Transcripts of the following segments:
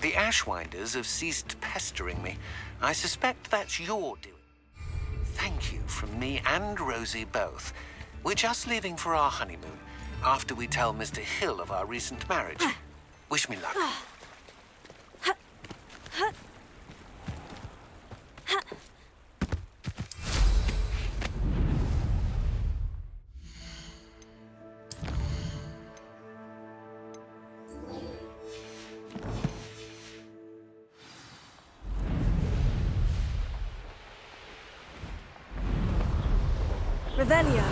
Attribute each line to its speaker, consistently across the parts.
Speaker 1: The Ashwinders have ceased pestering me. I suspect that's your doing. Thank you from me and Rosie both. We're just leaving for our honeymoon after we tell Mr. Hill of our recent marriage. Wish me luck.
Speaker 2: Revelio.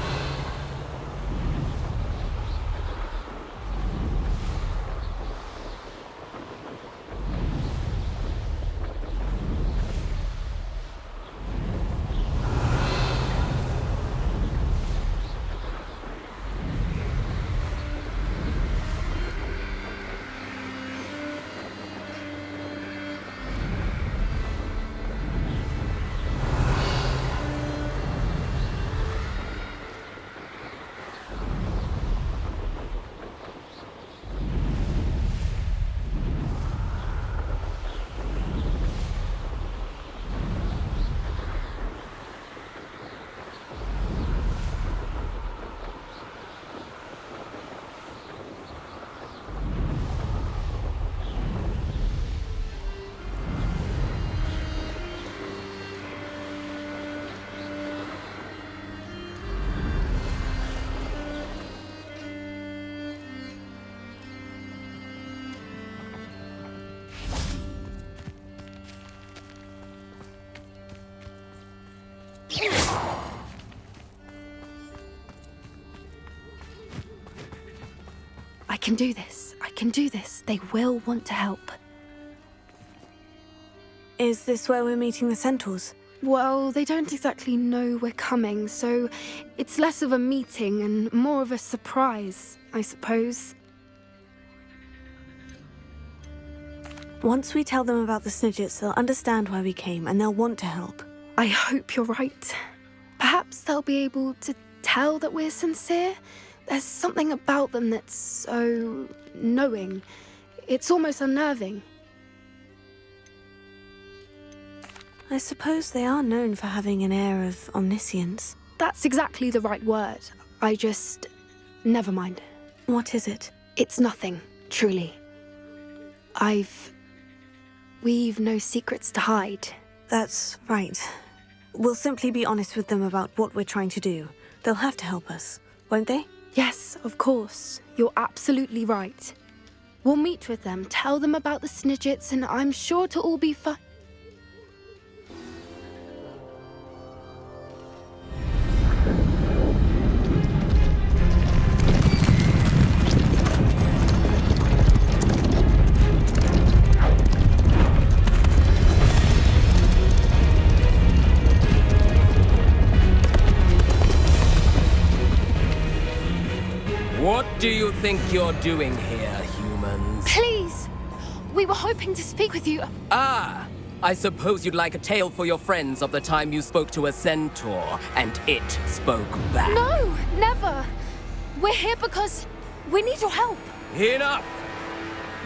Speaker 3: I can do this. I can do this. They will want to help.
Speaker 2: Is this where we're meeting the centaurs?
Speaker 3: Well, they don't exactly know we're coming, so it's less of a meeting and more of a surprise, I suppose.
Speaker 2: Once we tell them about the Snidgets, they'll understand why we came and they'll want to help.
Speaker 3: I hope you're right. Perhaps they'll be able to tell that we're sincere. There's something about them that's so knowing. It's almost unnerving.
Speaker 2: I suppose they are known for having an air of omniscience.
Speaker 3: That's exactly the right word. Never mind.
Speaker 2: What is it?
Speaker 3: It's nothing, truly. We've no secrets to hide.
Speaker 2: That's right. We'll simply be honest with them about what we're trying to do. They'll have to help us, won't they?
Speaker 3: Yes, of course. You're absolutely right. We'll meet with them, tell them about the Snidgets, and I'm sure to all be fine.
Speaker 4: What do you think you're doing here, humans?
Speaker 3: Please! We were hoping to speak with you.
Speaker 4: Ah! I suppose you'd like a tale for your friends of the time you spoke to a centaur, and it spoke back.
Speaker 3: No, never! We're here because we need your help.
Speaker 4: Enough!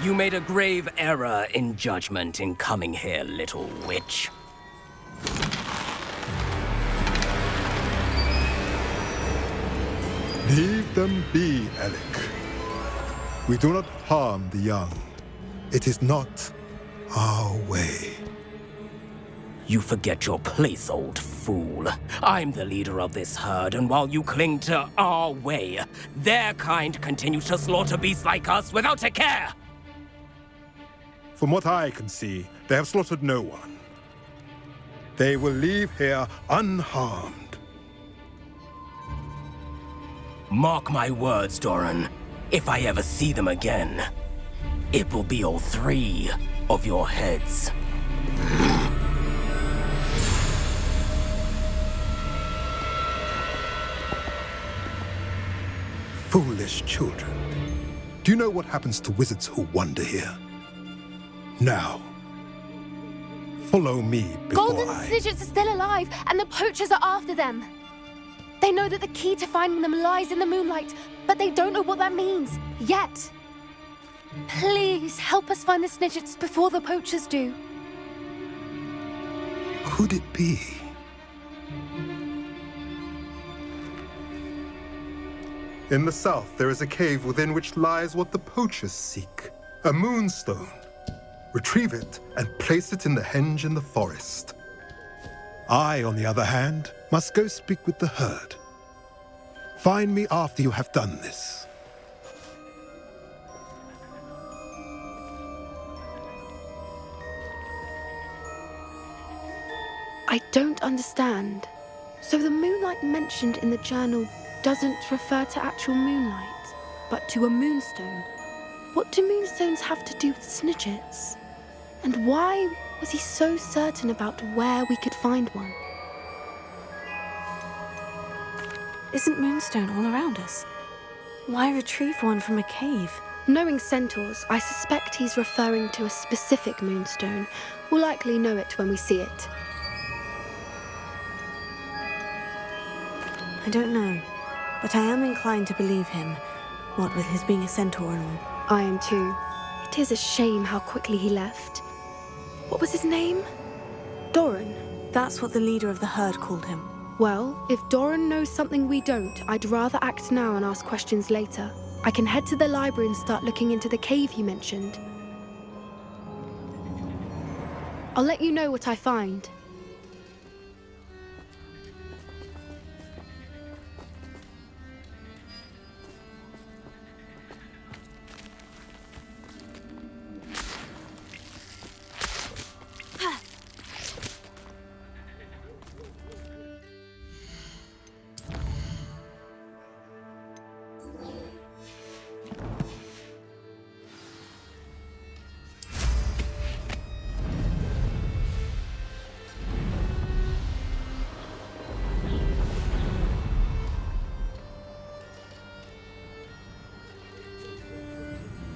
Speaker 4: You made a grave error in judgment in coming here, little witch.
Speaker 5: Leave them be, Alec. We do not harm the young. It is not our way.
Speaker 4: You forget your place, old fool. I'm the leader of this herd, and while you cling to our way, their kind continues to slaughter beasts like us without a care!
Speaker 5: From what I can see, they have slaughtered no one. They will leave here unharmed.
Speaker 4: Mark my words, Doran. If I ever see them again, it will be all 3 of your heads.
Speaker 5: Foolish children. Do you know what happens to wizards who wander here? Now, follow me before
Speaker 3: Golden Snidgets are still alive, and the poachers are after them. They know that the key to finding them lies in the moonlight, but they don't know what that means, yet. Please help us find the Snidgets before the poachers do.
Speaker 5: Could it be? In the south, there is a cave within which lies what the poachers seek. A moonstone. Retrieve it and place it in the henge in the forest. I, on the other hand, must go speak with the herd. Find me after you have done this.
Speaker 3: I don't understand. So the moonlight mentioned in the journal doesn't refer to actual moonlight, but to a moonstone. What do moonstones have to do with Snidgets? And why was he so certain about where we could find one?
Speaker 2: Isn't Moonstone all around us? Why retrieve one from a cave?
Speaker 3: Knowing centaurs, I suspect he's referring to a specific moonstone. We'll likely know it when we see it.
Speaker 2: I don't know, but I am inclined to believe him, what with his being a centaur and all.
Speaker 3: I am too. It is a shame how quickly he left. What was his name? Doran.
Speaker 2: That's what the leader of the herd called him.
Speaker 3: Well, if Doran knows something we don't, I'd rather act now and ask questions later. I can head to the library and start looking into the cave he mentioned. I'll let you know what I find.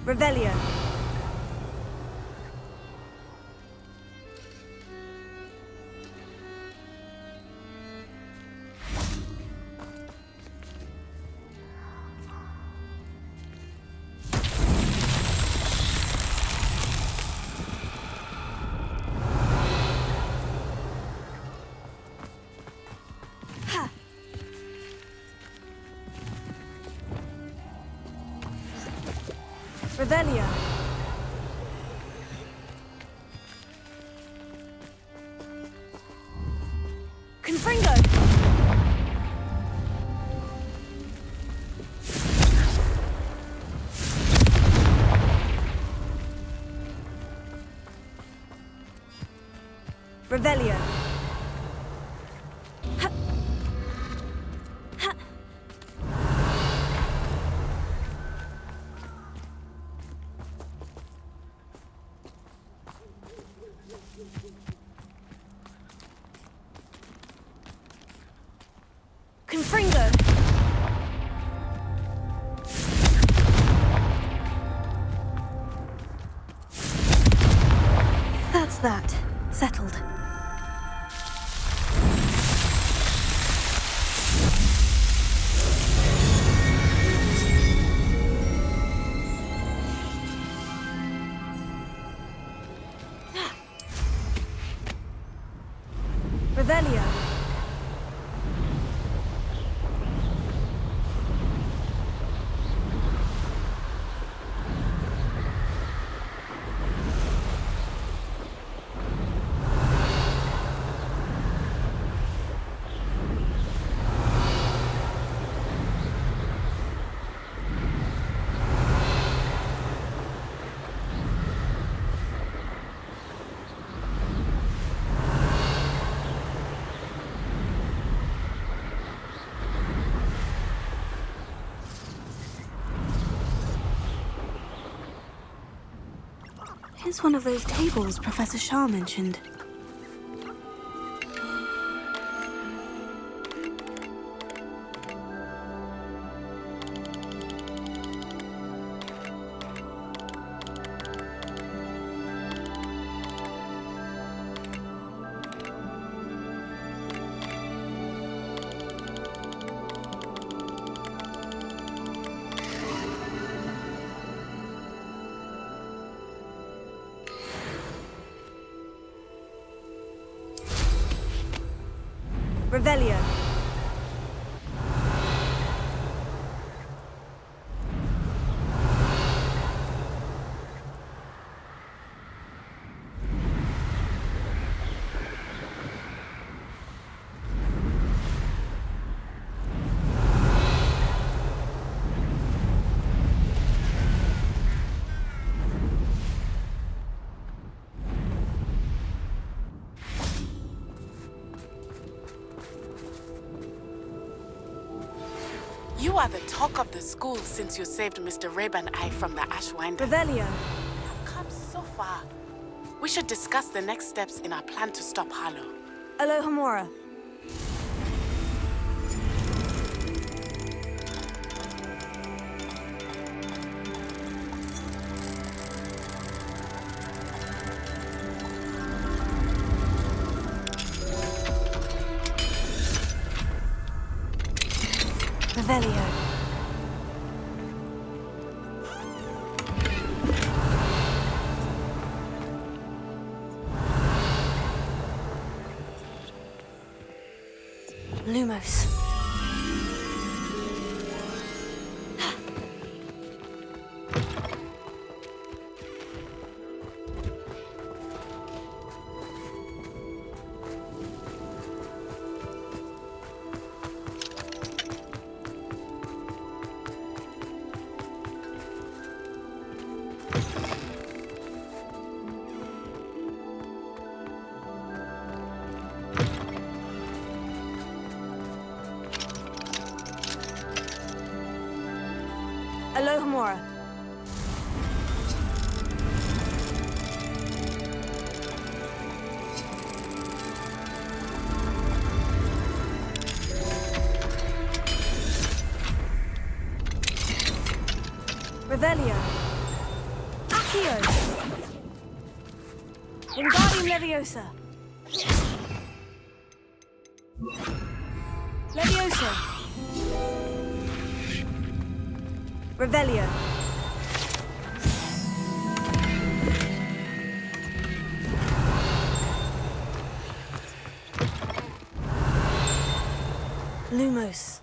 Speaker 2: Revelio. Revelio. Confringo. Revelio. Confringo. That's that. Settled. Revelio. Here's one of those tables Professor Shah mentioned. Revelio.
Speaker 6: You are the talk of the school since you saved Mr. Rib and I from the Ashwinder.
Speaker 2: Revelio.
Speaker 6: We've come so far. We should discuss the next steps in our plan to stop Harlow.
Speaker 2: Alohomora. Revelio. Lumos. Alohomora. Revelio. Accio. Wingardium Leviosa. Leviosa. Revelio. Lumos.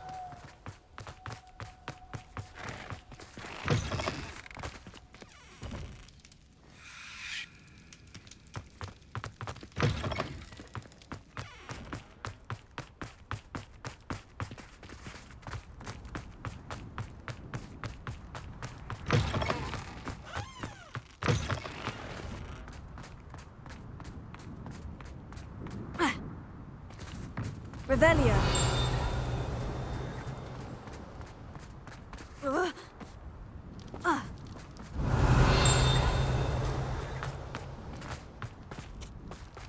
Speaker 2: Revelio.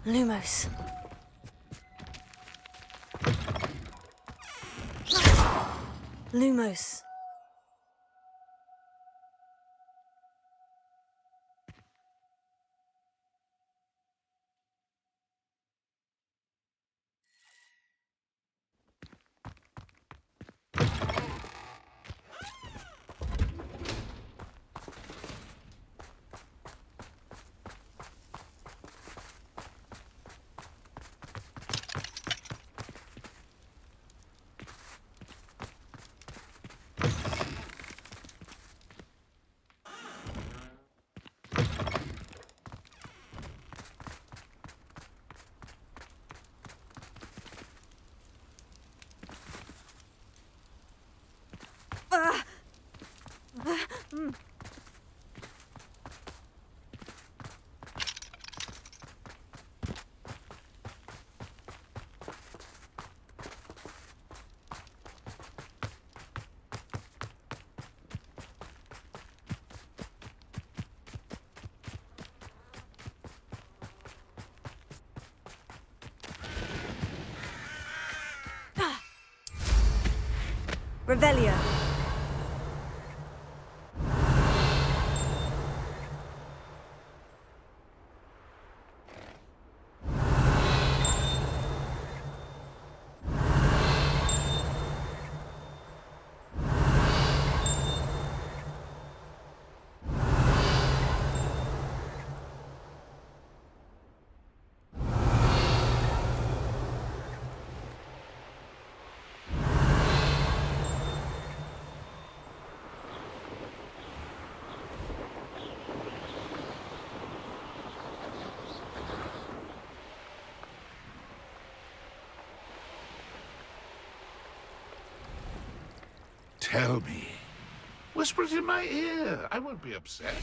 Speaker 2: Lumos. Lumos. Revelio.
Speaker 7: Tell me. Whisper it in my ear. I won't be upset.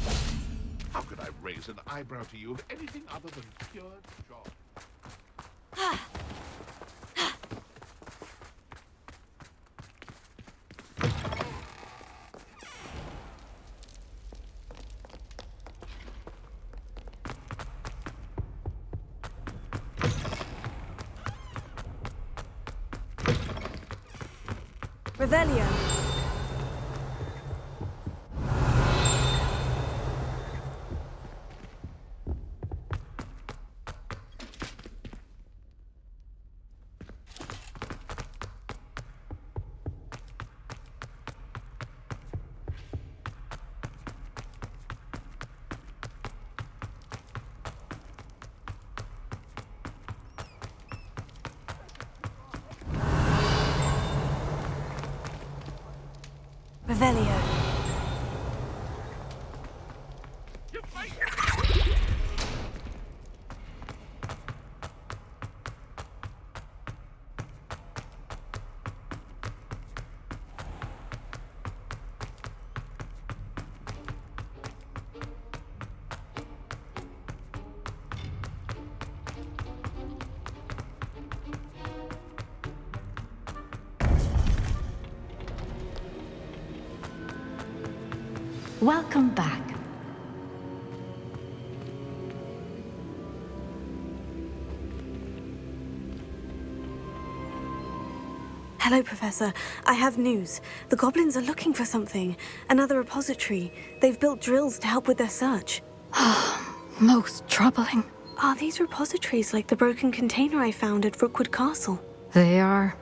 Speaker 7: How could I raise an eyebrow to you of anything other than pure joy?
Speaker 2: Revelio. Revelio.
Speaker 8: Welcome back.
Speaker 2: Hello, Professor. I have news. The goblins are looking for something. Another repository. They've built drills to help with their search.
Speaker 8: Most troubling.
Speaker 2: Are these repositories like the broken container I found at Rookwood Castle?
Speaker 8: They are.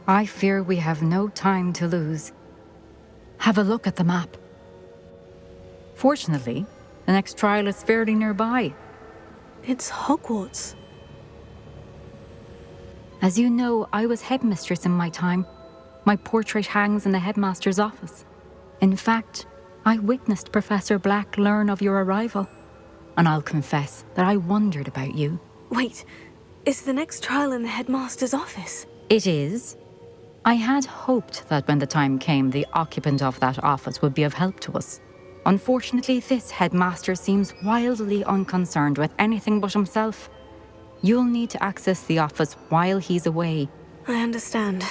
Speaker 8: I fear we have no time to lose. Have a look at the map. Fortunately, the next trial is fairly nearby.
Speaker 2: It's Hogwarts.
Speaker 8: As you know, I was headmistress in my time. My portrait hangs in the headmaster's office. In fact, I witnessed Professor Black learn of your arrival. And I'll confess that I wondered about you.
Speaker 2: Wait, is the next trial in the headmaster's office?
Speaker 8: It is. I had hoped that when the time came, the occupant of that office would be of help to us. Unfortunately, this headmaster seems wildly unconcerned with anything but himself. You'll need to access the office while he's away.
Speaker 2: I understand.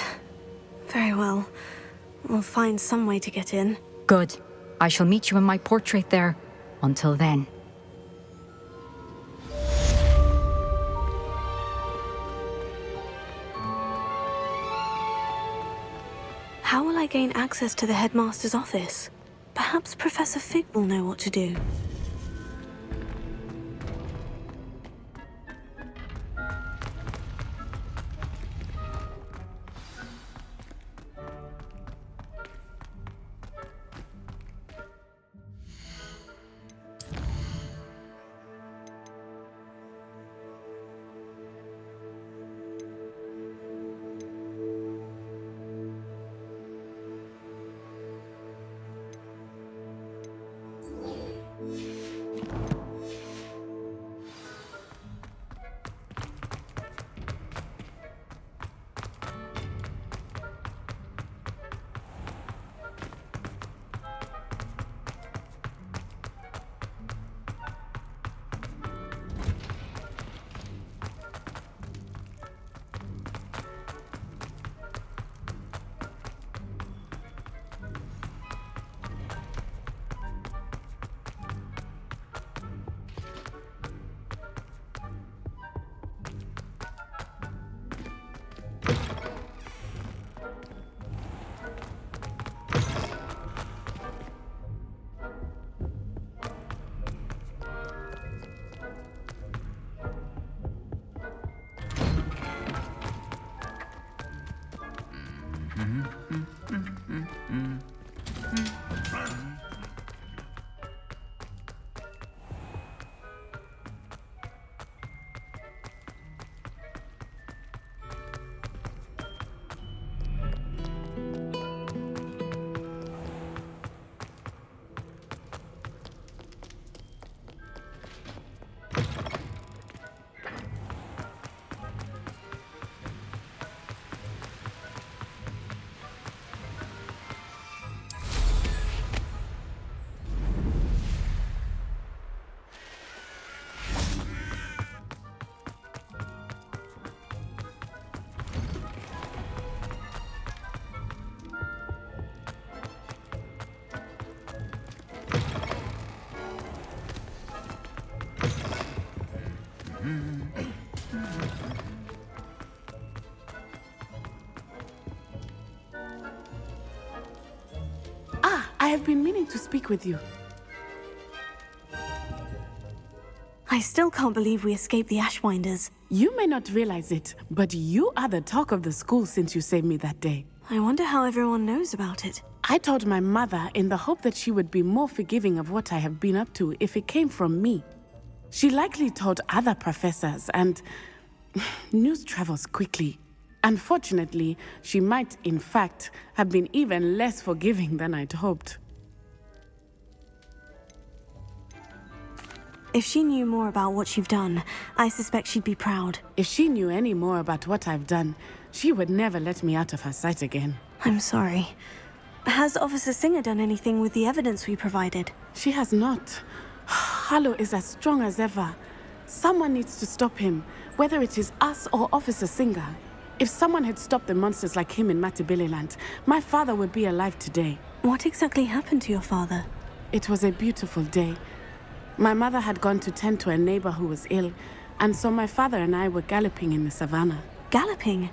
Speaker 2: Very well. We'll find some way to get in.
Speaker 8: Good. I shall meet you in my portrait there. Until then.
Speaker 2: How will I gain access to the headmaster's office? Perhaps Professor Fig will know what to do.
Speaker 6: I've been meaning to speak with you.
Speaker 2: I still can't believe we escaped the Ashwinders.
Speaker 6: You may not realize it, but you are the talk of the school since you saved me that day.
Speaker 2: I wonder how everyone knows about it.
Speaker 6: I told my mother in the hope that she would be more forgiving of what I have been up to if it came from me. She likely told other professors, and news travels quickly. Unfortunately, she might, in fact, have been even less forgiving than I'd hoped.
Speaker 2: If she knew more about what you've done, I suspect she'd be proud.
Speaker 6: If she knew any more about what I've done, she would never let me out of her sight again.
Speaker 2: I'm sorry. Has Officer Singer done anything with the evidence we provided?
Speaker 6: She has not. Harlow is as strong as ever. Someone needs to stop him, whether it is us or Officer Singer. If someone had stopped the monsters like him in Matabeleland, my father would be alive today.
Speaker 2: What exactly happened to your father?
Speaker 6: It was a beautiful day. My mother had gone to tend to a neighbor who was ill, and so my father and I were galloping in the savannah.
Speaker 2: Galloping?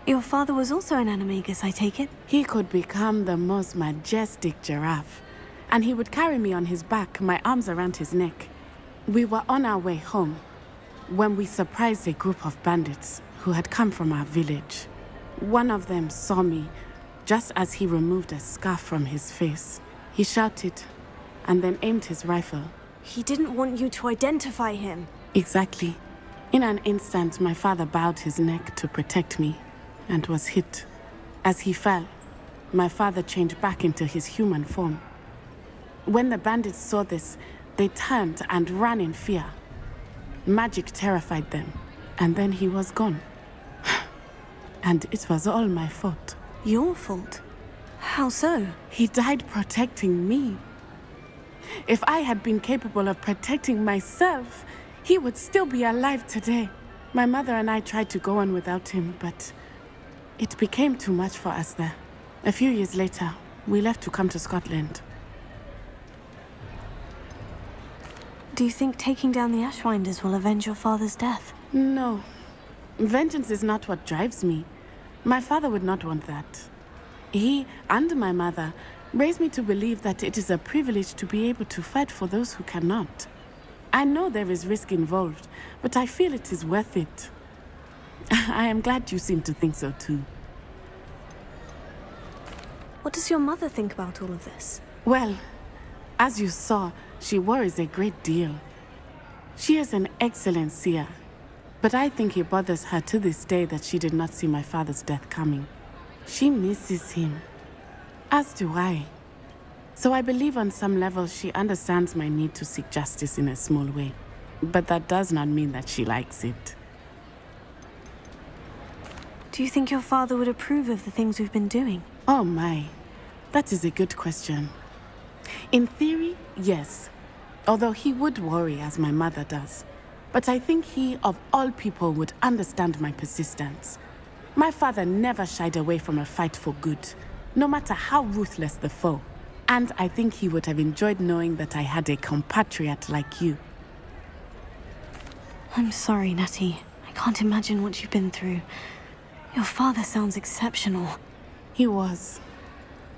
Speaker 2: Your father was also an animagus, I take it?
Speaker 6: He could become the most majestic giraffe, and he would carry me on his back, my arms around his neck. We were on our way home when we surprised a group of bandits who had come from our village. One of them saw me just as he removed a scarf from his face. He shouted and then aimed his rifle.
Speaker 2: He didn't want you to identify him.
Speaker 6: Exactly. In an instant, my father bowed his neck to protect me and was hit. As he fell, my father changed back into his human form. When the bandits saw this, they turned and ran in fear. Magic terrified them, and then he was gone. And it was all my fault.
Speaker 2: Your fault? How so?
Speaker 6: He died protecting me. If I had been capable of protecting myself, he would still be alive today. My mother and I tried to go on without him, but it became too much for us there. A few years later, we left to come to Scotland.
Speaker 2: Do you think taking down the Ashwinders will avenge your father's death?
Speaker 6: No. Vengeance is not what drives me. My father would not want that. He and my mother raised me to believe that it is a privilege to be able to fight for those who cannot. I know there is risk involved, but I feel it is worth it. I am glad you seem to think so too.
Speaker 2: What does your mother think about all of this?
Speaker 6: Well, as you saw, she worries a great deal. She is an excellent seer, but I think it bothers her to this day that she did not see my father's death coming. She misses him, as do I. So I believe on some level she understands my need to seek justice in a small way. But that does not mean that she likes it.
Speaker 2: Do you think your father would approve of the things we've been doing?
Speaker 6: Oh my, that is a good question. In theory, yes. Although he would worry as my mother does. But I think he, of all people, would understand my persistence. My father never shied away from a fight for good, no matter how ruthless the foe. And I think he would have enjoyed knowing that I had a compatriot like you.
Speaker 2: I'm sorry, Natty. I can't imagine what you've been through. Your father sounds exceptional.
Speaker 6: He was.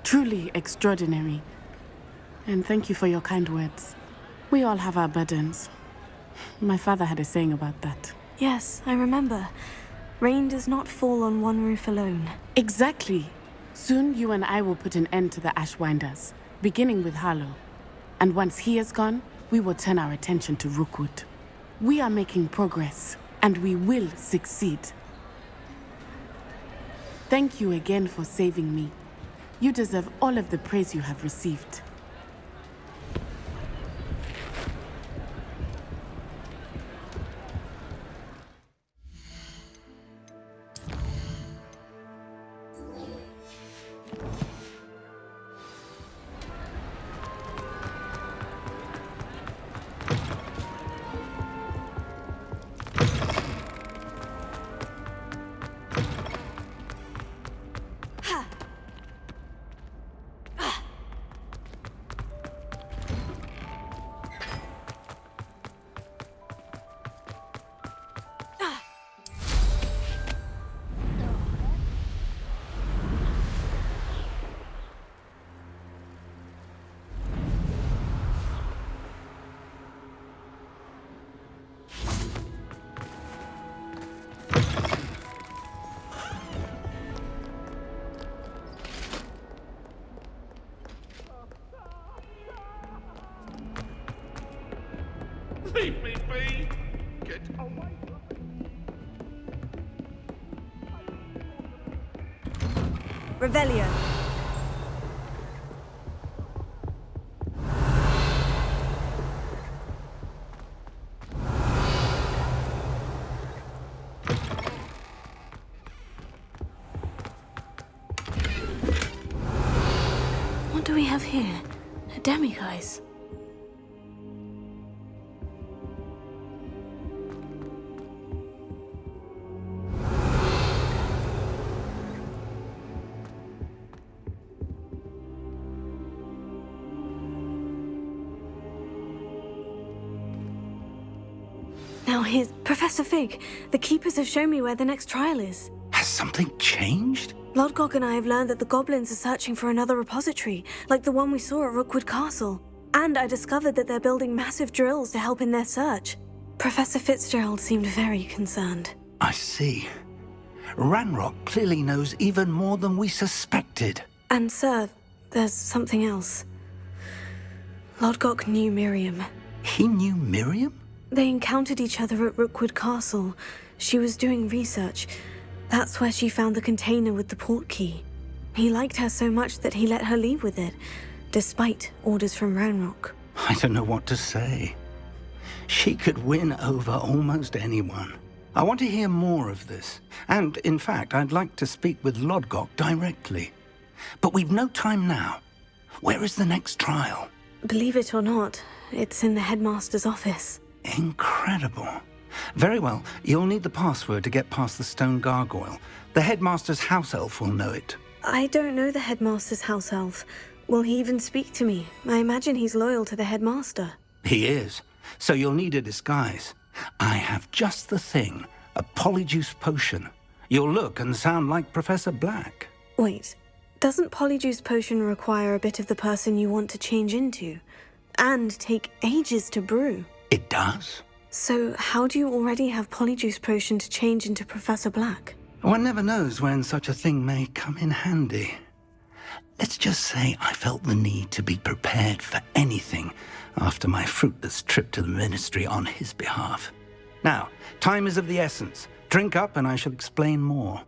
Speaker 6: Truly extraordinary. And thank you for your kind words. We all have our burdens. My father had a saying about that.
Speaker 2: Yes, I remember. Rain does not fall on one roof alone.
Speaker 6: Exactly. Soon you and I will put an end to the Ashwinders, beginning with Harlow. And once he is gone, we will turn our attention to Rookwood. We are making progress, and we will succeed. Thank you again for saving me. You deserve all of the praise you have received.
Speaker 7: Leave me be! Get away from me!
Speaker 2: Revelio. What do we have here? A demiguise. Now here's Professor Fig. The Keepers have shown me where the next trial is.
Speaker 9: Has something changed?
Speaker 2: Lodgok and I have learned that the goblins are searching for another repository, like the one we saw at Rookwood Castle. And I discovered that they're building massive drills to help in their search. Professor Fitzgerald seemed very concerned.
Speaker 9: I see. Ranrock clearly knows even more than we suspected.
Speaker 2: And sir, there's something else. Lodgok knew Miriam.
Speaker 9: He knew Miriam?
Speaker 2: They encountered each other at Rookwood Castle. She was doing research. That's where she found the container with the port key. He liked her so much that he let her leave with it, despite orders from Ranrock.
Speaker 9: I don't know what to say. She could win over almost anyone. I want to hear more of this. And, in fact, I'd like to speak with Lodgok directly. But we've no time now. Where is the next trial?
Speaker 2: Believe it or not, it's in the headmaster's office.
Speaker 9: Incredible. Very well, you'll need the password to get past the stone gargoyle. The headmaster's house elf will know it.
Speaker 2: I don't know the headmaster's house elf. Will he even speak to me? I imagine he's loyal to the headmaster.
Speaker 9: He is. So you'll need a disguise. I have just the thing. A polyjuice potion. You'll look and sound like Professor Black.
Speaker 2: Wait, doesn't polyjuice potion require a bit of the person you want to change into? And take ages to brew?
Speaker 9: It does.
Speaker 2: So how do you already have polyjuice potion to change into Professor Black?
Speaker 9: One never knows when such a thing may come in handy. Let's just say I felt the need to be prepared for anything after my fruitless trip to the ministry on his behalf. Now, time is of the essence. Drink up and I shall explain more.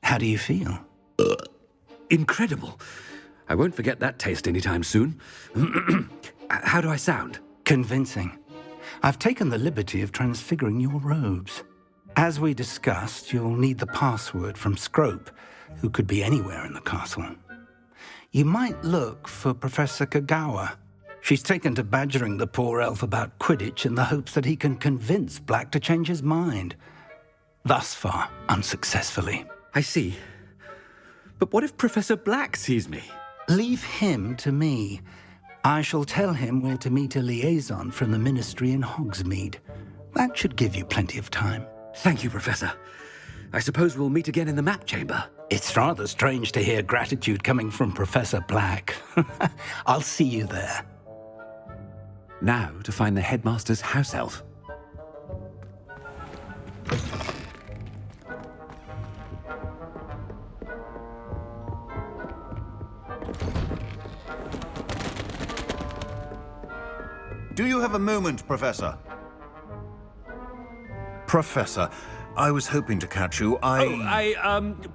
Speaker 9: How do you feel?
Speaker 10: Incredible. I won't forget that taste anytime soon. How do I sound?
Speaker 9: Convincing. I've taken the liberty of transfiguring your robes. As we discussed, you'll need the password from Scrope, who could be anywhere in the castle. You might look for Professor Kagawa. She's taken to badgering the poor elf about Quidditch in the hopes that he can convince Black to change his mind. Thus far, unsuccessfully.
Speaker 10: I see. But what if Professor Black sees me?
Speaker 9: Leave him to me. I shall tell him where to meet a liaison from the ministry in Hogsmeade. That should give you plenty of time.
Speaker 10: Thank you, Professor. I suppose we'll meet again in the map chamber.
Speaker 9: It's rather strange to hear gratitude coming from Professor Black. I'll see you there.
Speaker 10: Now to find the headmaster's house elf.
Speaker 11: Do you have a moment, Professor? Professor, I was hoping to catch you.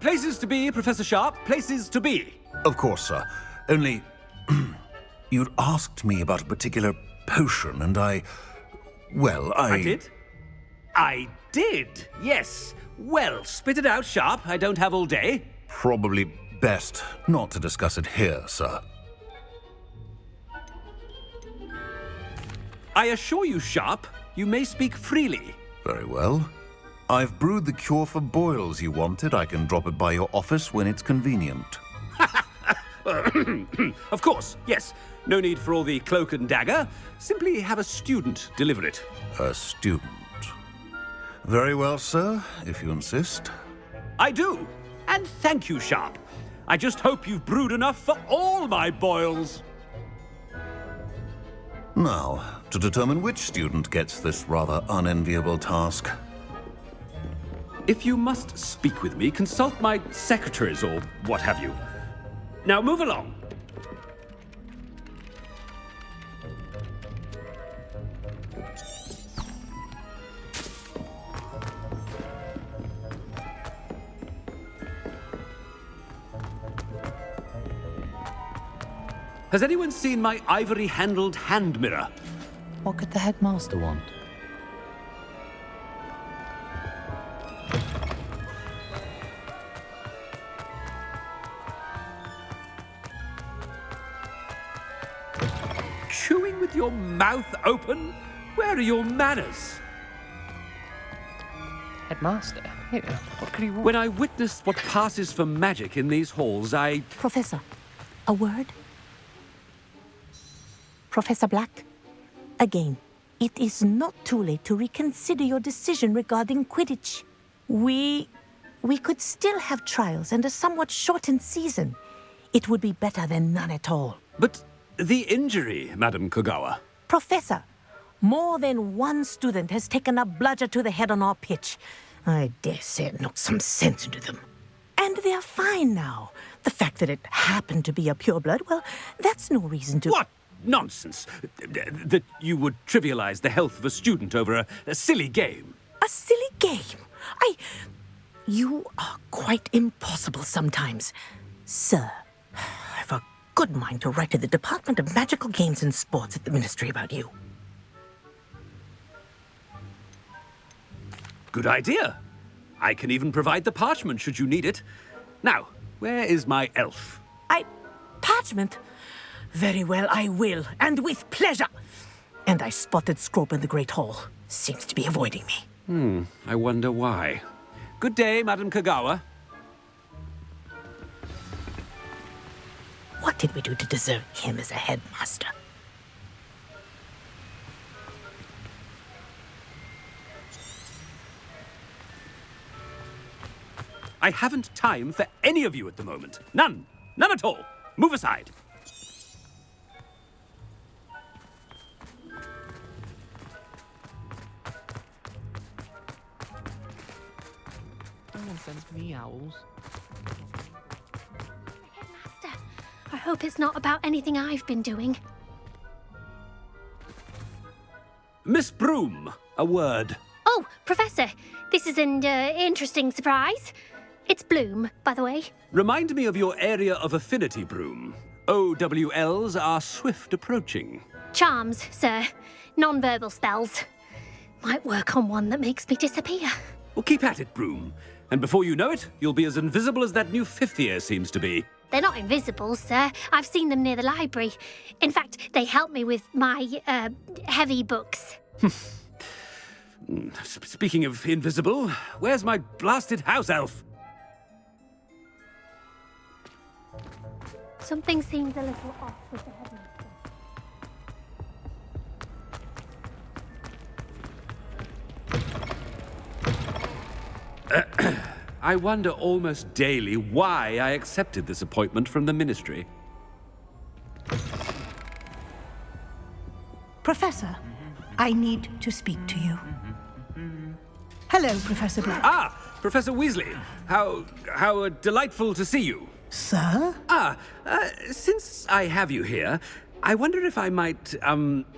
Speaker 10: Places to be, Professor Sharp. Places to be.
Speaker 11: Of course, sir. Only, you'd asked me about a particular potion, and I
Speaker 10: did? I did, yes. Well, spit it out, Sharp. I don't have all day.
Speaker 11: Probably best not to discuss it here, sir.
Speaker 10: I assure you, Sharp, you may speak freely.
Speaker 11: Very well. I've brewed the cure for boils you wanted. I can drop it by your office when it's convenient.
Speaker 10: Of course, yes. No need for all the cloak and dagger. Simply have a student deliver it.
Speaker 11: A student. Very well, sir, if you insist.
Speaker 10: I do. And thank you, Sharp. I just hope you've brewed enough for all my boils.
Speaker 11: Now, to determine which student gets this rather unenviable task.
Speaker 10: If you must speak with me, consult my secretaries or what have you. Now move along. Has anyone seen my ivory-handled hand mirror?
Speaker 12: What could the headmaster want?
Speaker 10: Chewing with your mouth open? Where are your manners?
Speaker 12: Headmaster? Here, what could he want?
Speaker 10: When I witness what passes for magic in these halls, I...
Speaker 13: Professor, a word? Professor Black, again, it is not too late to reconsider your decision regarding Quidditch. We could still have trials and a somewhat shortened season. It would be better than none at all.
Speaker 10: But the injury, Madam Kogawa.
Speaker 13: Professor, more than one student has taken a bludger to the head on our pitch. I dare say it knocked some sense into them. And they're fine now. The fact that it happened to be a pureblood, well, that's no reason to...
Speaker 10: What? Nonsense. That you would trivialize the health of a student over a silly game.
Speaker 13: A silly game? You are quite impossible sometimes. Sir, I've a good mind to write to the Department of Magical Games and Sports at the Ministry about you.
Speaker 10: Good idea. I can even provide the parchment should you need it. Now, where is my elf?
Speaker 13: Parchment? Very well, I will, and with pleasure. And I spotted Scrope in the Great Hall. Seems to be avoiding me.
Speaker 10: I wonder why. Good day, Madam Kogawa.
Speaker 13: What did we do to deserve him as a headmaster?
Speaker 10: I haven't time for any of you at the moment. None. None at all. Move aside.
Speaker 12: Someone sends me owls.
Speaker 14: Headmaster, I hope it's not about anything I've been doing.
Speaker 10: Miss Broom, a word.
Speaker 14: Oh, Professor, this is an interesting surprise. It's Bloom, by the way.
Speaker 10: Remind me of your area of affinity, Broom. OWLs are swift approaching.
Speaker 14: Charms, sir. Non-verbal spells. Might work on one that makes me disappear.
Speaker 10: Well, keep at it, Broom. And before you know it, you'll be as invisible as that new fifth year seems to be.
Speaker 14: They're not invisible, sir. I've seen them near the library. In fact, they help me with my, heavy books.
Speaker 10: Speaking of invisible, where's my blasted house elf?
Speaker 14: Something seems a little off with the headmaster.
Speaker 10: I wonder almost daily why I accepted this appointment from the Ministry.
Speaker 15: Professor, I need to speak to you. Hello, Professor Black.
Speaker 10: Ah, Professor Weasley. How delightful to see you.
Speaker 15: Sir?
Speaker 10: Since I have you here, I wonder if I might,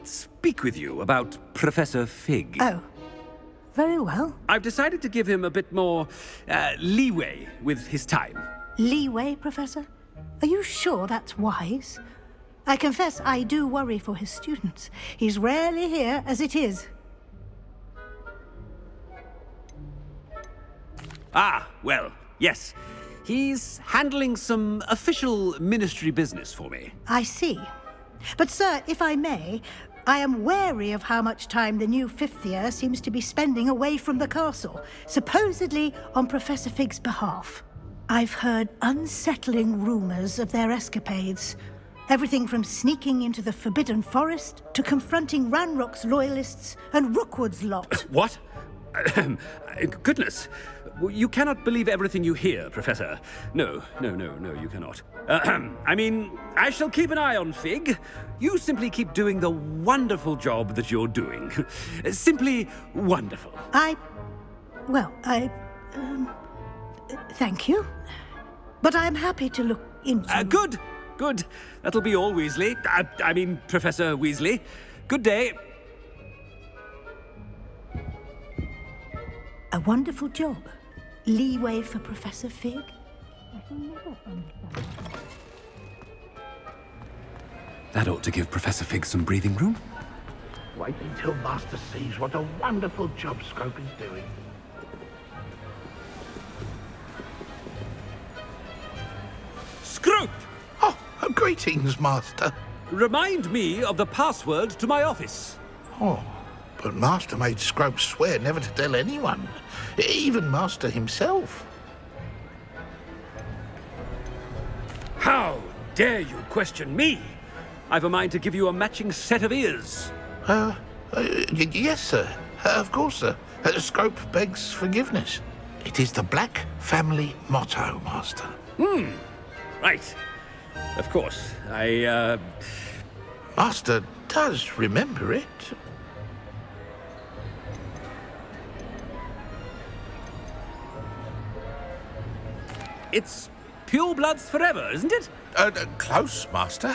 Speaker 10: speak with you about Professor Fig.
Speaker 15: Oh, very well.
Speaker 10: I've decided to give him a bit more, leeway with his time.
Speaker 15: Leeway, Professor? Are you sure that's wise? I confess I do worry for his students. He's rarely here as it is.
Speaker 10: Ah, well, yes. He's handling some official ministry business for me.
Speaker 15: I see. But, sir, if I may, I am wary of how much time the new fifth year seems to be spending away from the castle, supposedly on Professor Fig's behalf. I've heard unsettling rumors of their escapades. Everything from sneaking into the Forbidden Forest to confronting Ranrock's loyalists and Rookwood's lot.
Speaker 10: What? Goodness. You cannot believe everything you hear, Professor. No, you cannot. I mean, I shall keep an eye on Fig. You simply keep doing the wonderful job that you're doing. Simply wonderful.
Speaker 15: Thank you. But I'm happy to look into...
Speaker 10: Good. That'll be all, Weasley. I mean, Professor Weasley. Good day.
Speaker 15: A wonderful job. Leeway for Professor Fig?
Speaker 10: That ought to give Professor Fig some breathing room.
Speaker 7: Wait until Master sees what a wonderful job Scrope is doing.
Speaker 10: Scrope!
Speaker 7: Oh, greetings, Master.
Speaker 10: Remind me of the password to my office.
Speaker 7: Oh, but Master made Scrope swear never to tell anyone, even Master himself.
Speaker 10: How dare you question me? I've a mind to give you a matching set of ears.
Speaker 7: Yes, sir. Of course, sir. Scrope begs forgiveness. It is the Black family motto, Master.
Speaker 10: Right. Of course.
Speaker 7: Master does remember it.
Speaker 10: It's purebloods forever, isn't it?
Speaker 7: Close, Master.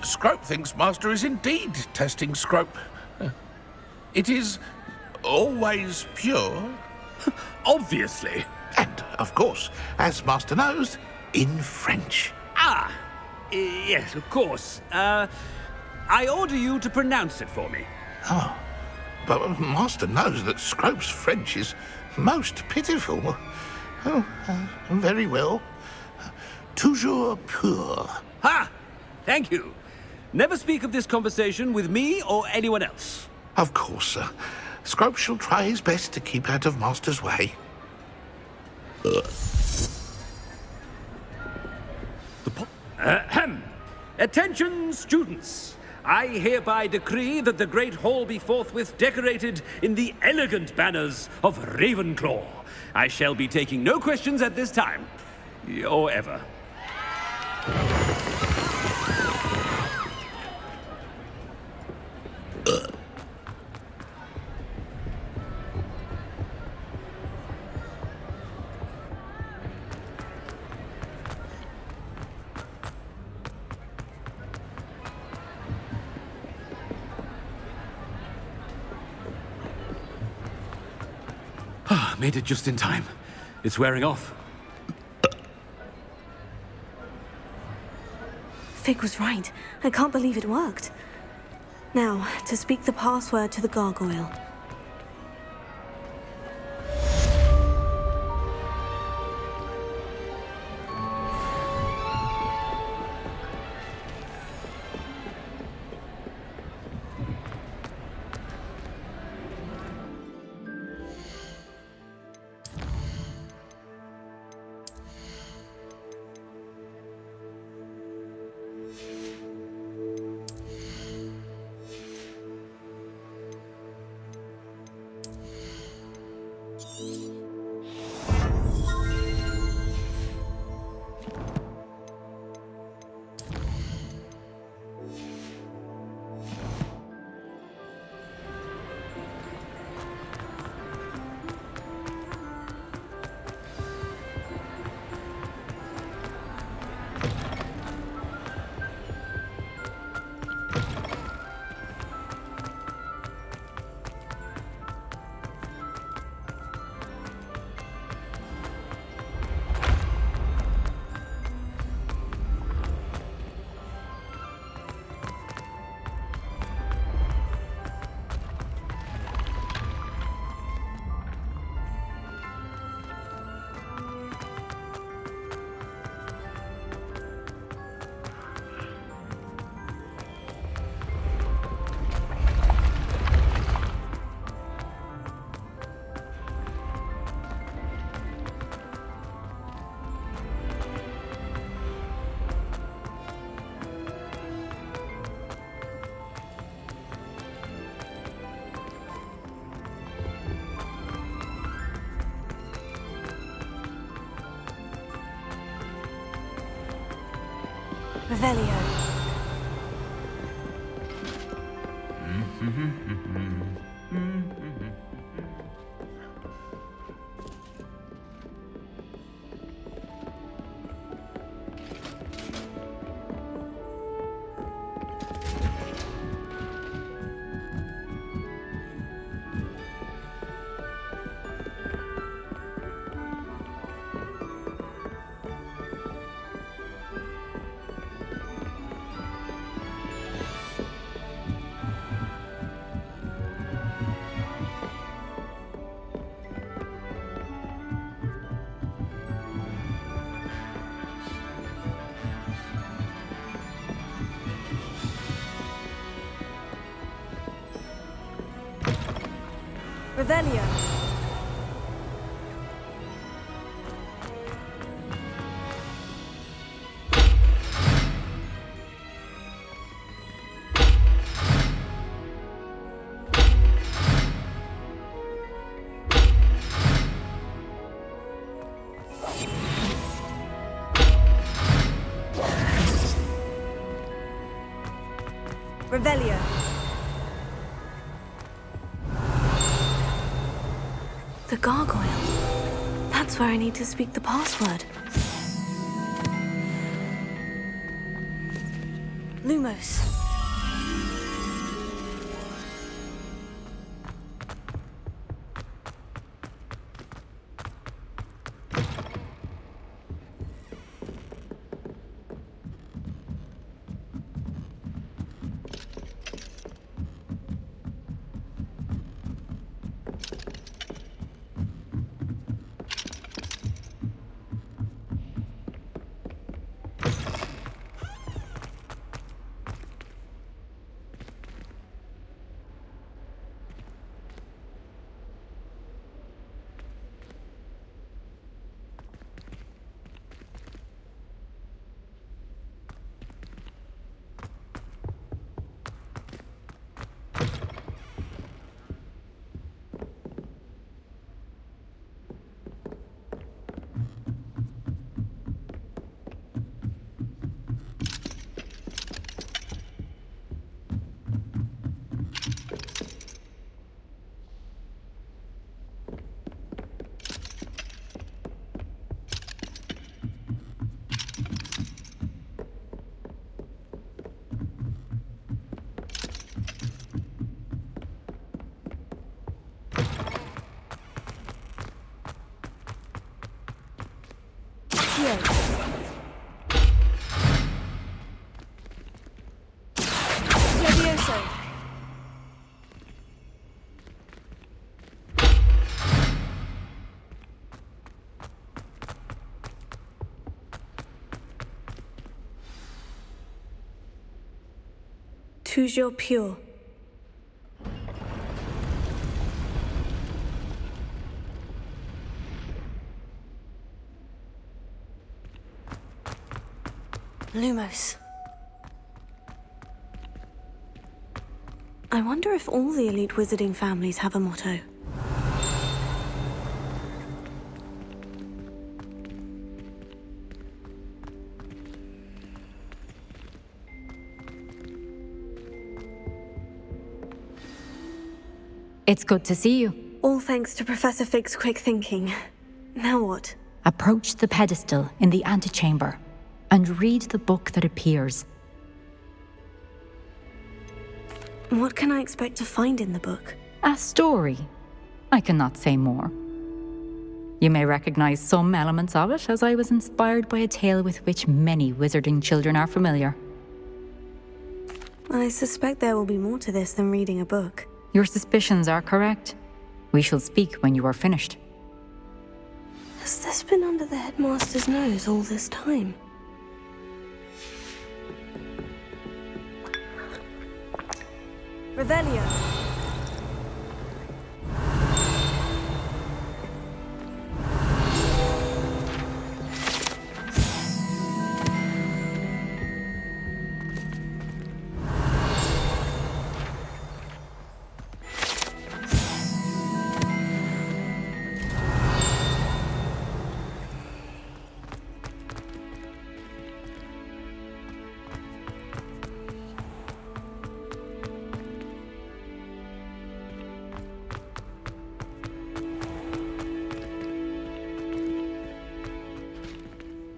Speaker 7: Scrope thinks Master is indeed testing Scrope. It is always pure.
Speaker 10: Obviously.
Speaker 7: And, of course, as Master knows, in French.
Speaker 10: Yes, of course. I order you to pronounce it for me.
Speaker 7: Oh, but Master knows that Scrope's French is most pitiful. Oh, very well. Toujours pur.
Speaker 10: Ha! Thank you. Never speak of this conversation with me or anyone else.
Speaker 7: Of course, sir. Scrope shall try his best to keep out of Master's way.
Speaker 10: Attention, students! I hereby decree that the Great Hall be forthwith decorated in the elegant banners of Ravenclaw. I shall be taking no questions at this time. Or ever. Made it just in time. It's wearing off.
Speaker 2: Fig was right. I can't believe it worked. Now, to speak the password to the gargoyle. Revelio. Revelio. Revelio. The gargoyle. That's where I need to speak the password. Lumos. Levioso. Toujours pure. Lumos. I wonder if all the elite wizarding families have a motto.
Speaker 8: It's good to see you.
Speaker 2: All thanks to Professor Fig's quick thinking. Now what?
Speaker 8: Approach the pedestal in the antechamber and read the book that appears.
Speaker 2: What can I expect to find in the book?
Speaker 8: A story. I cannot say more. You may recognize some elements of it, as I was inspired by a tale with which many wizarding children are familiar.
Speaker 2: I suspect there will be more to this than reading a book.
Speaker 8: Your suspicions are correct. We shall speak when you are finished.
Speaker 2: Has this been under the headmaster's nose all this time? Revelio.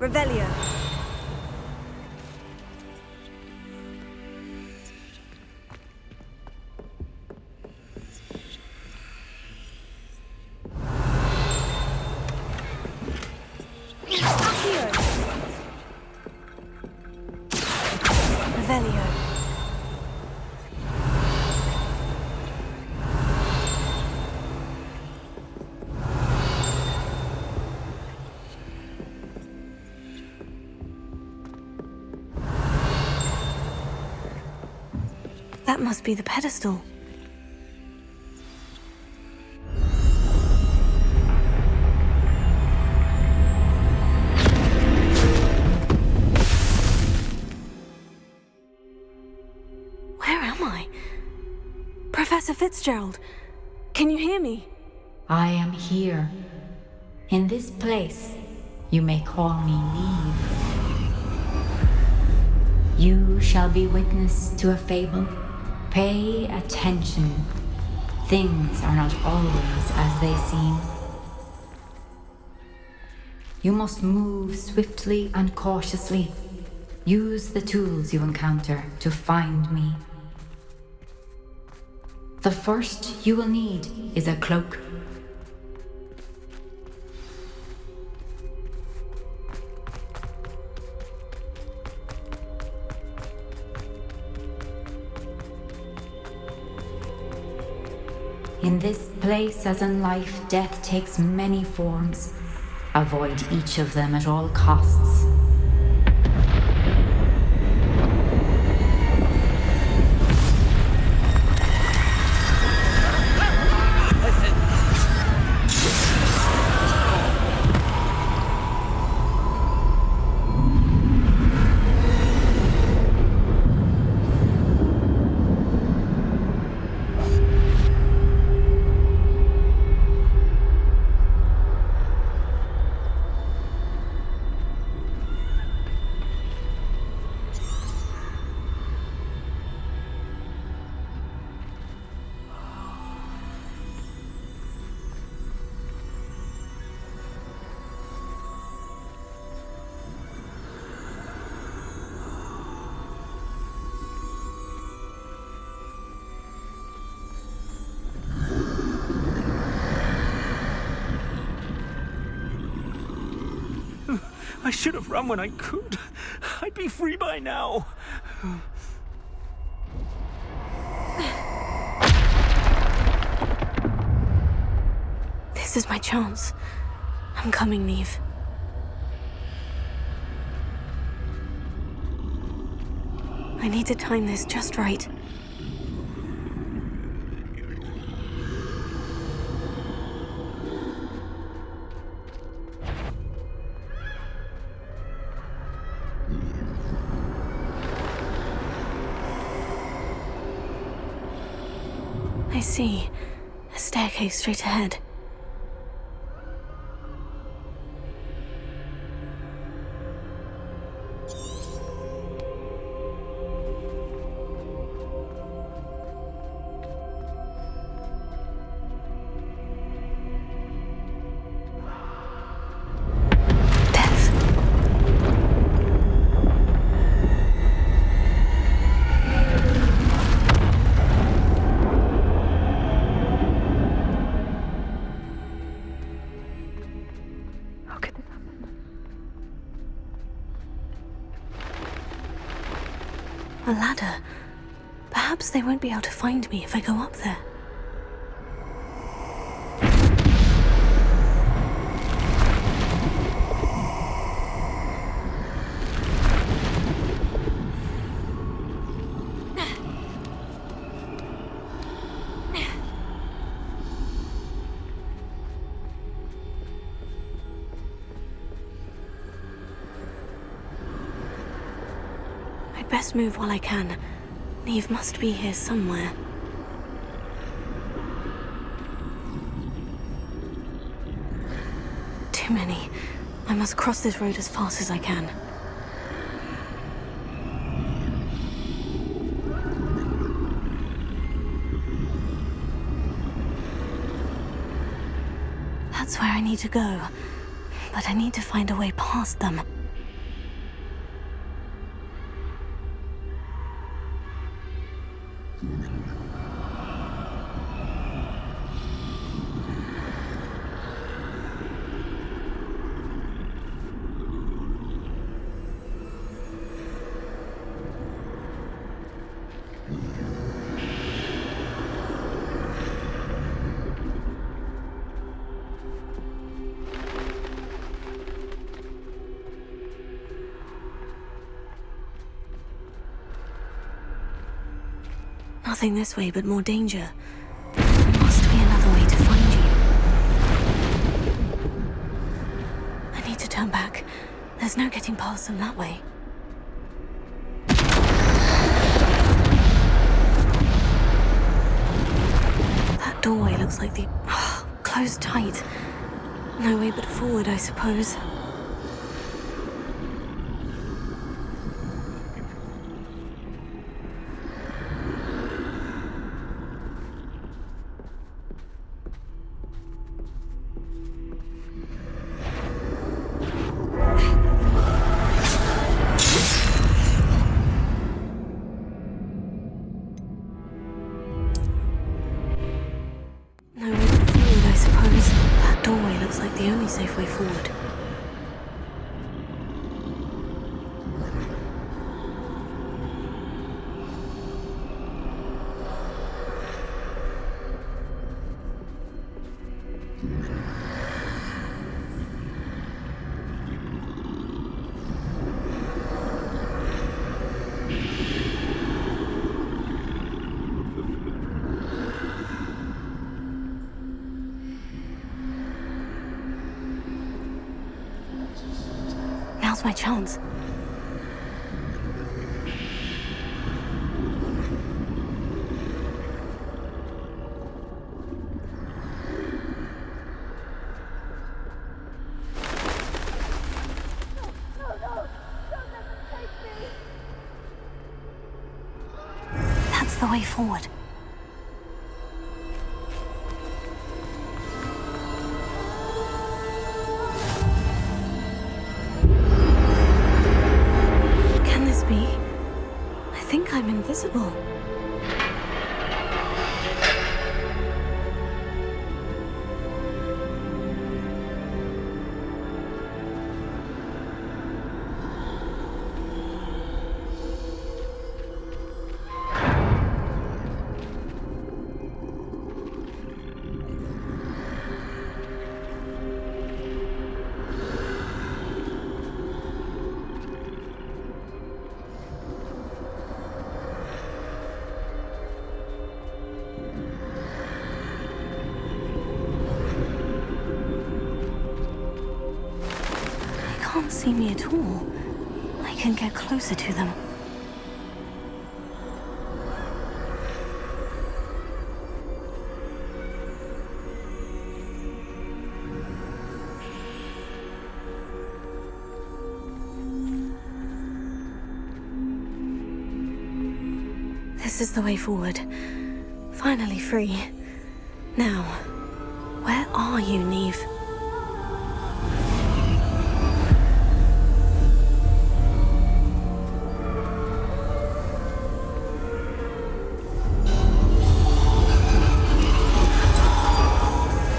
Speaker 2: Revelio. Revelio. That must be the pedestal. Where am I? Professor Fitzgerald, can you hear me?
Speaker 8: I am here. In this place, you may call me Neve. You shall be witness to a fable. Pay attention. Things are not always as they seem. You must move swiftly and cautiously. Use the tools you encounter to find me. The first you will need is a cloak. In this place, as in life, death takes many forms. Avoid each of them at all costs.
Speaker 16: I should have run when I could. I'd be free by now.
Speaker 2: This is my chance. I'm coming, Neve. I need to time this just right. I see. A staircase straight ahead. A ladder. Perhaps they won't be able to find me if I go up there. I'd best move while I can. Neve must be here somewhere. Too many. I must cross this road as fast as I can. That's where I need to go. But I need to find a way past them. Nothing this way, but more danger. There must be another way to find you. I need to turn back. There's no getting past them that way. That doorway looks like the... closed tight. No way but forward, I suppose. The only safe way forward. Now's my chance. That's the way forward. I think I'm invisible. Can't see me at all. I can get closer to them. This is the way forward. Finally free. Now, where are you, Neve?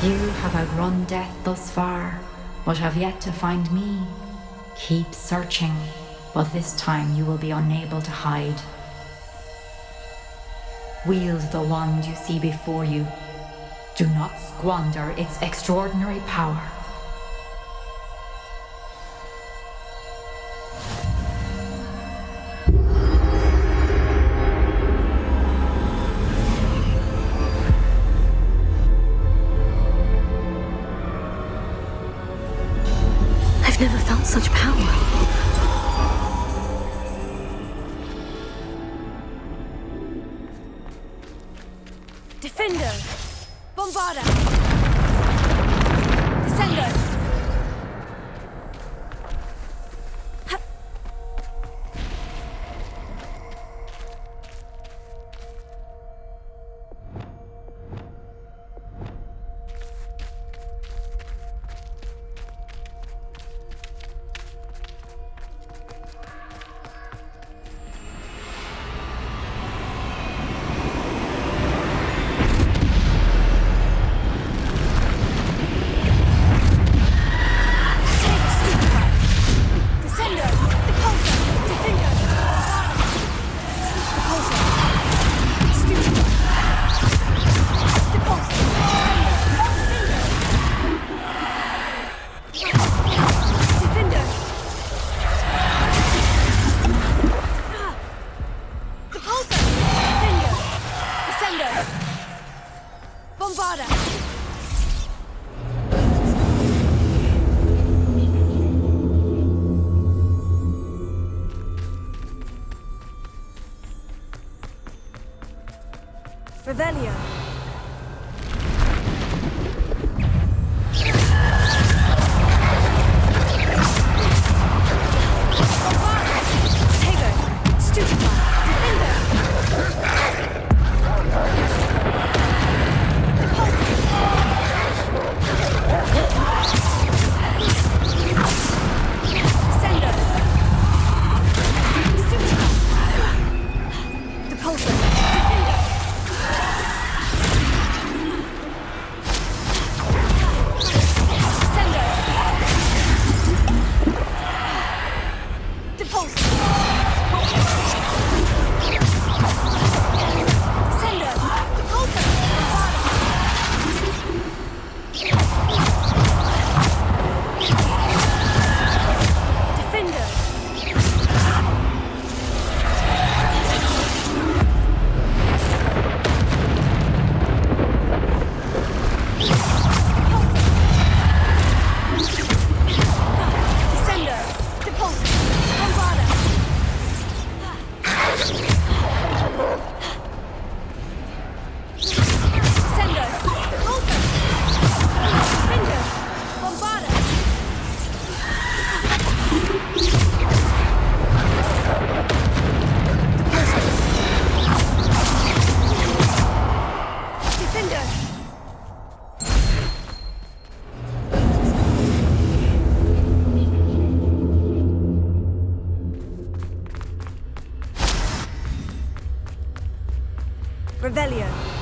Speaker 8: You have outrun death thus far, but have yet to find me. Keep searching, but this time you will be unable to hide. Wield the wand you see before you. Do not squander its extraordinary power.
Speaker 2: I've never felt such power.
Speaker 17: Defender! Bombarda! Descender! Revelio. Revelio.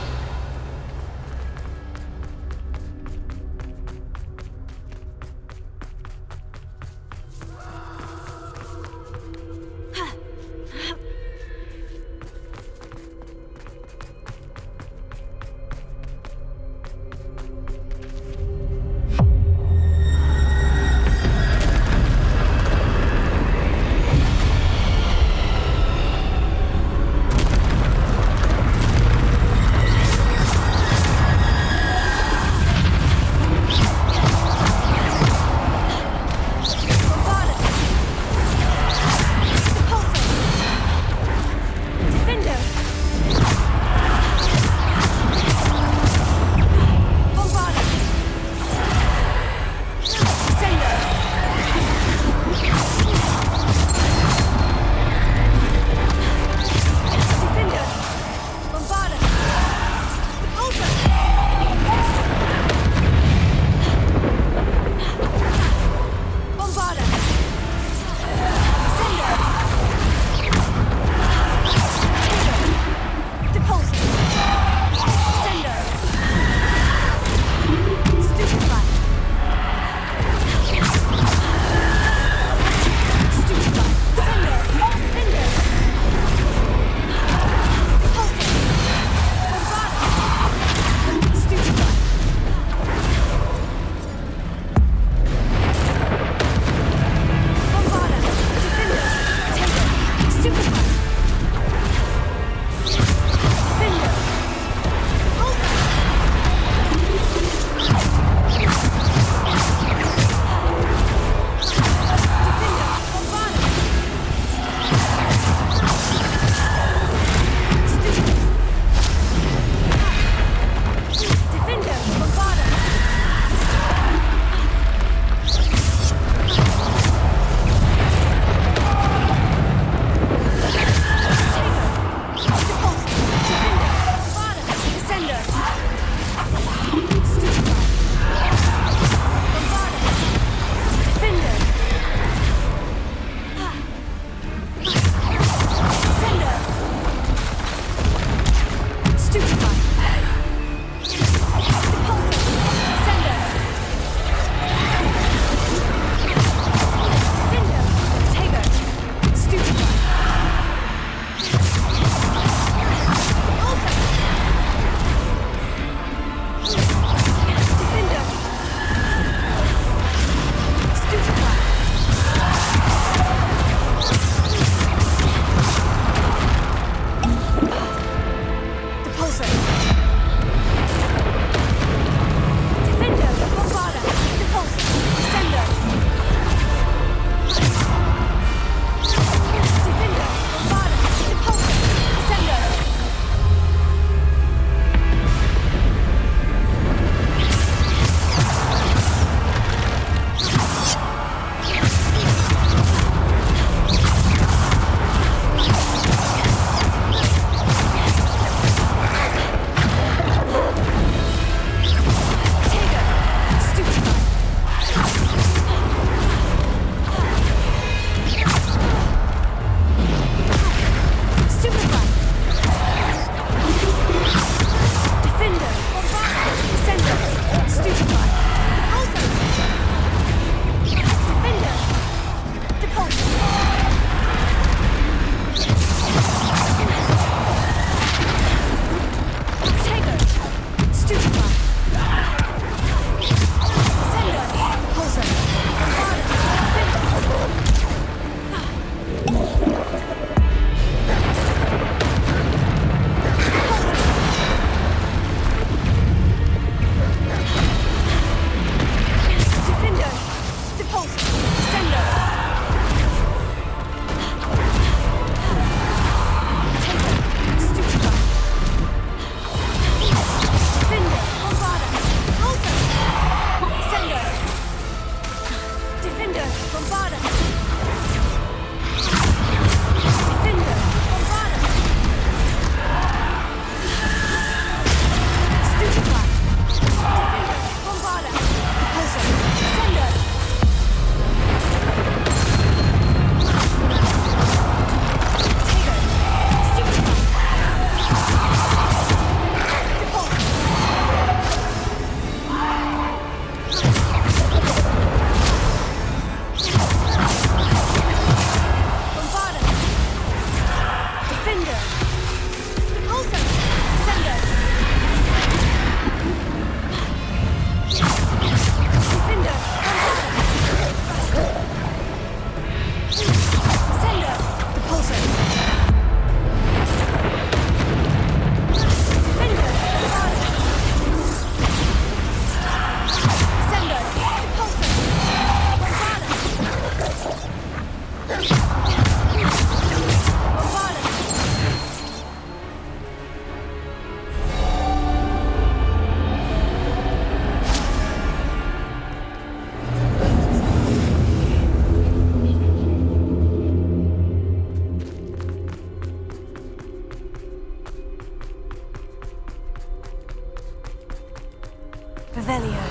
Speaker 2: Revelio.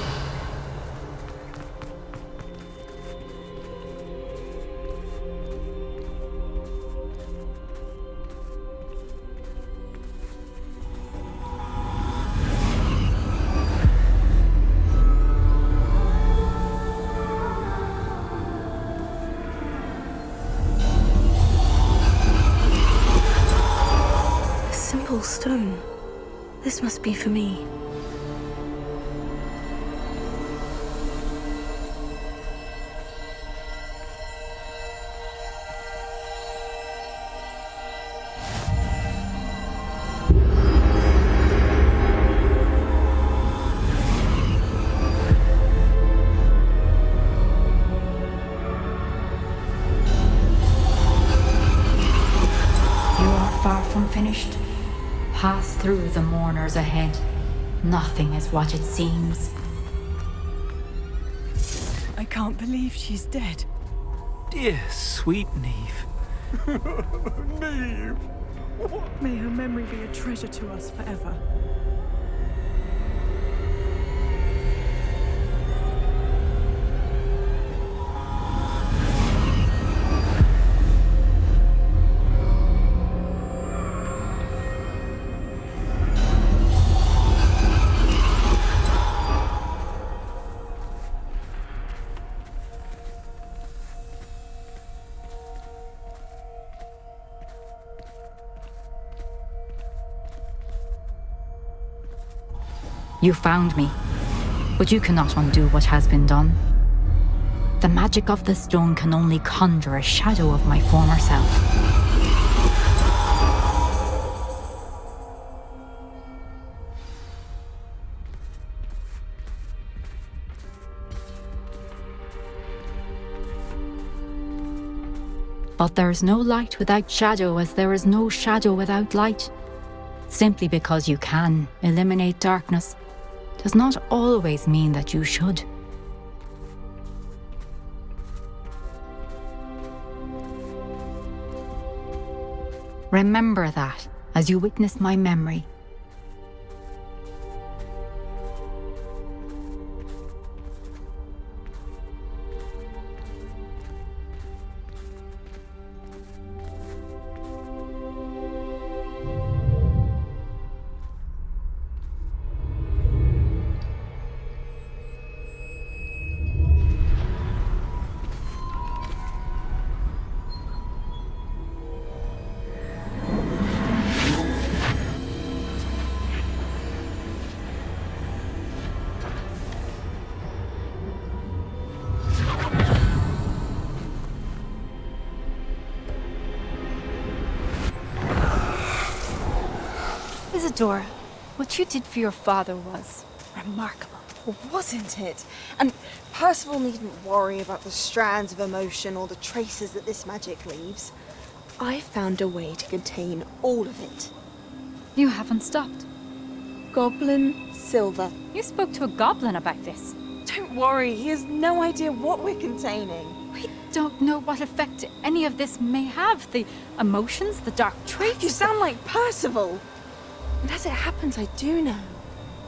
Speaker 2: A simple stone. This must be for me.
Speaker 8: Far from finished. Pass through the mourners ahead. Nothing is what it seems.
Speaker 18: I can't believe she's dead.
Speaker 16: Dear sweet Neve.
Speaker 18: Neve! May her memory be a treasure to us forever.
Speaker 8: You found me, but you cannot undo what has been done. The magic of the stone can only conjure a shadow of my former self. But there is no light without shadow, as there is no shadow without light. Simply because you can eliminate darkness does not always mean that you should. Remember that as you witness my memory.
Speaker 17: Isadora, what you did for your father was remarkable.
Speaker 19: Wasn't it? And Percival needn't worry about the strands of emotion or the traces that this magic leaves. I found a way to contain all of it.
Speaker 8: You haven't stopped.
Speaker 19: Goblin Silver.
Speaker 8: You spoke to a goblin about this.
Speaker 19: Don't worry, he has no idea what we're containing.
Speaker 8: We don't know what effect any of this may have. The emotions, the dark traits.
Speaker 19: You sound like Percival. And as it happens, I do know.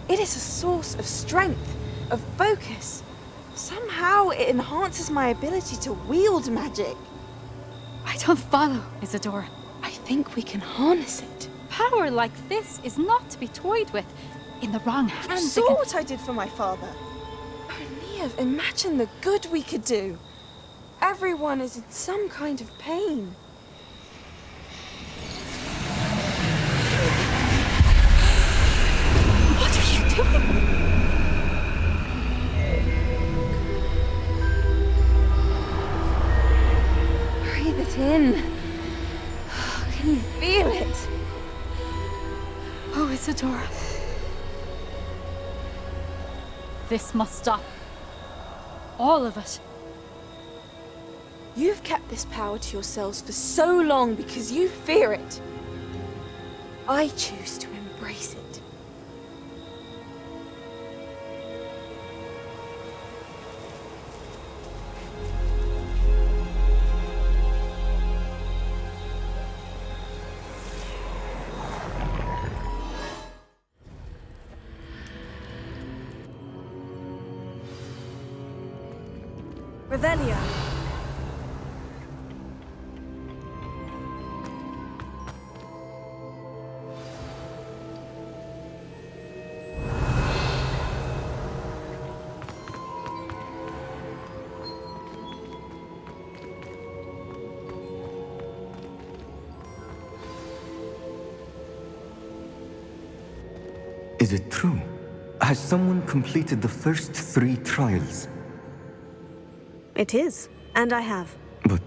Speaker 19: It is a source of strength, of focus. Somehow it enhances my ability to wield magic.
Speaker 8: I don't follow, Isadora.
Speaker 19: I think we can harness it.
Speaker 8: Power like this is not to be toyed with. In the wrong hands.
Speaker 19: You saw what I did for my father. Oh, Neve, imagine the good we could do. Everyone is in some kind of pain.
Speaker 8: What are you doing?
Speaker 19: Breathe it in. Can you feel it?
Speaker 8: Oh, Isadora. This must stop. All of it.
Speaker 19: You've kept this power to yourselves for so long because you fear it. I choose to embrace it.
Speaker 2: Revelio.
Speaker 20: Is it true? Has someone completed the first 3 trials?
Speaker 2: It is, and I have.
Speaker 20: But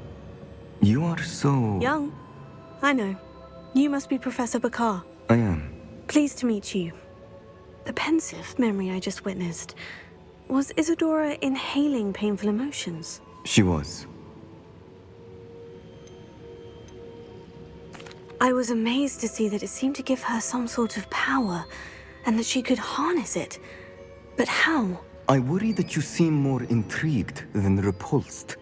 Speaker 20: you are so...
Speaker 2: Young. I know. You must be Professor Bakar.
Speaker 20: I am.
Speaker 2: Pleased to meet you. The pensive memory I just witnessed. Was Isadora inhaling painful emotions?
Speaker 20: She was.
Speaker 2: I was amazed to see that it seemed to give her some sort of power, and that she could harness it. But how?
Speaker 20: I worry that you seem more intrigued than repulsed.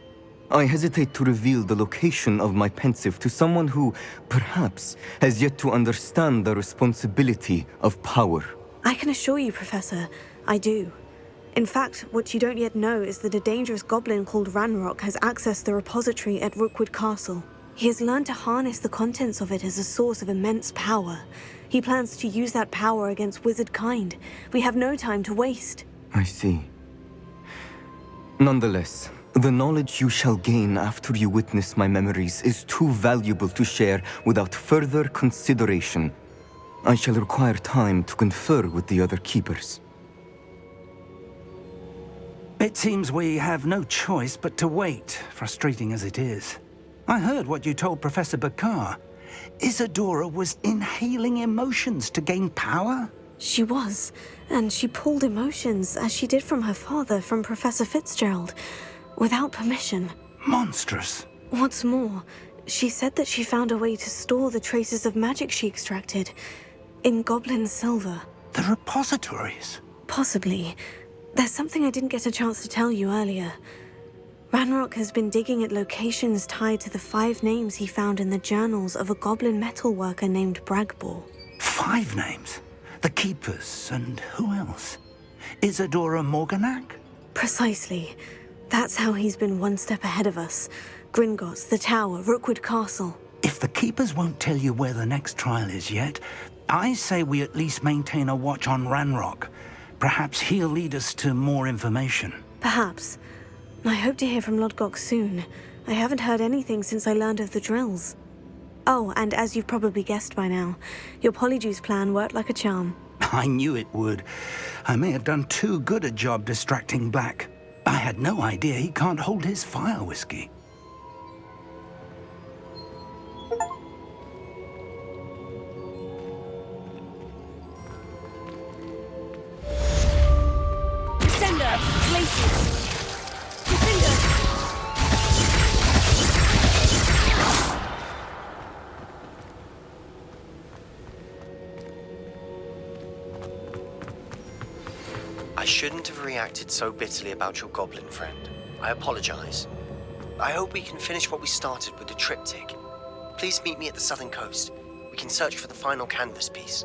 Speaker 20: I hesitate to reveal the location of my pensive to someone who, perhaps, has yet to understand the responsibility of power.
Speaker 2: I can assure you, Professor, I do. In fact, what you don't yet know is that a dangerous goblin called Ranrock has accessed the repository at Rookwood Castle. He has learned to harness the contents of it as a source of immense power. He plans to use that power against wizard kind. We have no time to waste.
Speaker 20: I see. Nonetheless, the knowledge you shall gain after you witness my memories is too valuable to share without further consideration. I shall require time to confer with the other keepers.
Speaker 9: It seems we have no choice but to wait, frustrating as it is. I heard what you told Professor Bakar. Isadora was inhaling emotions to gain power?
Speaker 2: She was, and she pulled emotions, as she did from her father, from Professor Fitzgerald, without permission.
Speaker 9: Monstrous.
Speaker 2: What's more, she said that she found a way to store the traces of magic she extracted in goblin silver.
Speaker 9: The repositories?
Speaker 2: Possibly. There's something I didn't get a chance to tell you earlier. Ranrock has been digging at locations tied to the 5 names he found in the journals of a goblin metalworker named Bragbor.
Speaker 9: 5 names? The Keepers, and who else? Isadora Morganac?
Speaker 2: Precisely. That's how he's been one step ahead of us. Gringotts, the Tower, Rookwood Castle.
Speaker 9: If the Keepers won't tell you where the next trial is yet, I say we at least maintain a watch on Ranrock. Perhaps he'll lead us to more information.
Speaker 2: Perhaps. I hope to hear from Lodgok soon. I haven't heard anything since I learned of the drills. Oh, and as you've probably guessed by now, your Polyjuice plan worked like a charm.
Speaker 9: I knew it would. I may have done too good a job distracting Black. I had no idea he can't hold his fire whiskey.
Speaker 21: Sender, places.
Speaker 22: I shouldn't have reacted so bitterly about your goblin friend. I apologize. I hope we can finish what we started with the triptych. Please meet me at the southern coast. We can search for the final canvas piece.